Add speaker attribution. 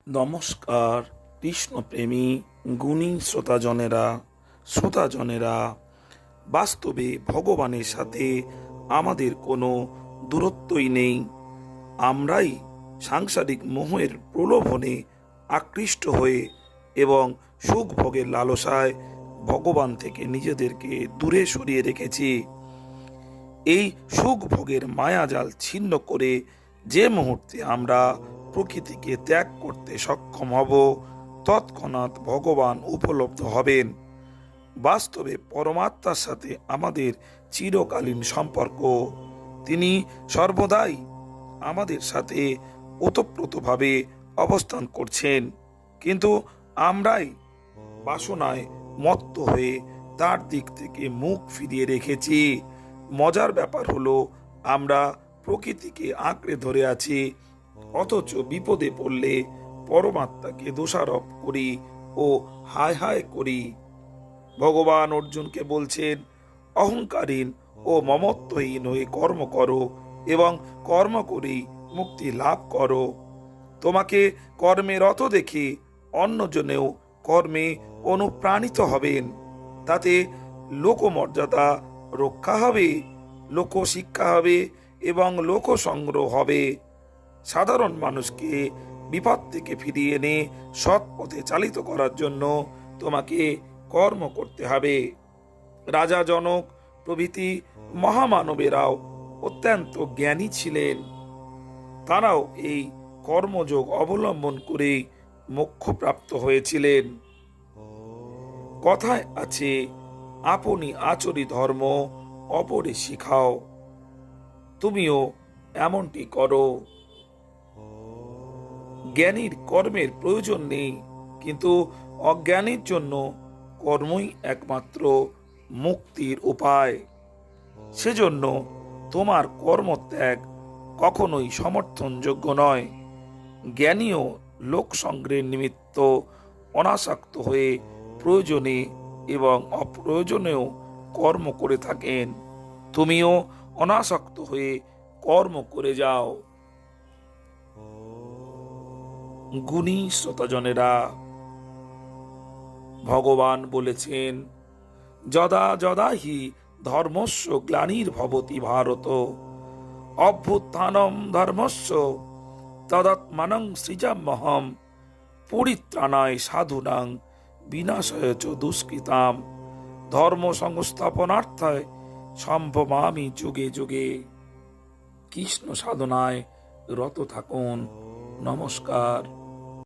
Speaker 1: নমস্কার কৃষ্ণপ্রেমী গুণী শ্রোতাজনেরা, বাস্তবে ভগবানের সাথে আমাদের কোনো দূরত্বই নেই। আমরাই সাংসারিক মোহের প্রলোভনে আকৃষ্ট হয়ে এবং সুখ ভোগের লালসায় ভগবান থেকে নিজেদেরকে দূরে সরিয়ে রেখেছি। এই সুখ ভোগের মায়াজাল ছিন্ন করে যে মুহূর্তে আমরা প্রকৃতিকে ত্যাগ করতে সক্ষম হব, তৎক্ষণাৎ ভগবান উপলব্ধ হবেন। বাস্তবে পরমাত্মার সাথে আমাদের চিরকালীন সম্পর্ক। তিনি সর্বদাই আমাদের সাথে ওতপ্রোতভাবে অবস্থান করছেন, কিন্তু আমরাই বাসনায় মত্ত হয়ে তার দিক থেকে মুখ ফিরিয়ে রেখেছি। মজার ব্যাপার হলো, আমরা প্রকৃতিকে আঁকড়ে ধরে আছি, অথচ বিপদে পড়লে পরমাত্মাকে দোষারোপ করি ও হায় হায় করি। ভগবান অর্জুনকে বলছেন, অহংকারীন ও মমত্বহীন হয়ে কর্ম করো এবং কর্ম করেই মুক্তি লাভ করো। তোমাকে কর্মে রত দেখে অন্যজনেও কর্মে অনুপ্রাণিত হবেন। তাতে লোকমর্যাদা রক্ষা হবে, লোকশিক্ষা হবে এবং লোকসংগ্রহ হবে। সাধারণ মানুষকে বিপদ থেকে ফিরিয়ে এনে সৎ পথে চালিত করার জন্য তোমাকে কর্ম করতে হবে। রাজা জনক প্রভৃতি মহামানবেরাও অত্যন্ত জ্ঞানী ছিলেন। তারাও এই কর্মযোগ অবলম্বন করে মোক্ষপ্রাপ্ত হয়েছিলেন। কথায় আছে, আপনি আচরি ধর্ম অপরে শিখাও। তুমিও এমনটি করো। জ্ঞানীর কর্মের প্রয়োজন নেই, কিন্তু অজ্ঞানীর জন্য কর্মই একমাত্র মুক্তির উপায়। সেজন্য তোমার কর্মত্যাগ কখনোই সমর্থনযোগ্য নয়। জ্ঞানীও লোক সংগ্রহের নিমিত্ত অনাসক্ত হয়ে প্রয়োজনে এবং অপ্রয়োজনেও কর্ম করে থাকেন। তুমিও অনাসক্ত হয়ে কর্ম করে যাও। গুণী শ্রোতাজনেরা, ভগবান বলেছেন, যদা যদা হি ধর্মস্য গ্লানির্ভবতি ভারত, অভ্যুত্থানম ধর্মস্য তদাত্মানং সৃজাম্যহম, পরিত্রাণায় সাধুনাং বিনাশায় চ দুষ্কৃতাম, ধর্ম সংস্থাপনার্থায় সম্ভবামি যুগে যুগে। কৃষ্ণ সাধনায় রত থাকুন। নমস্কার।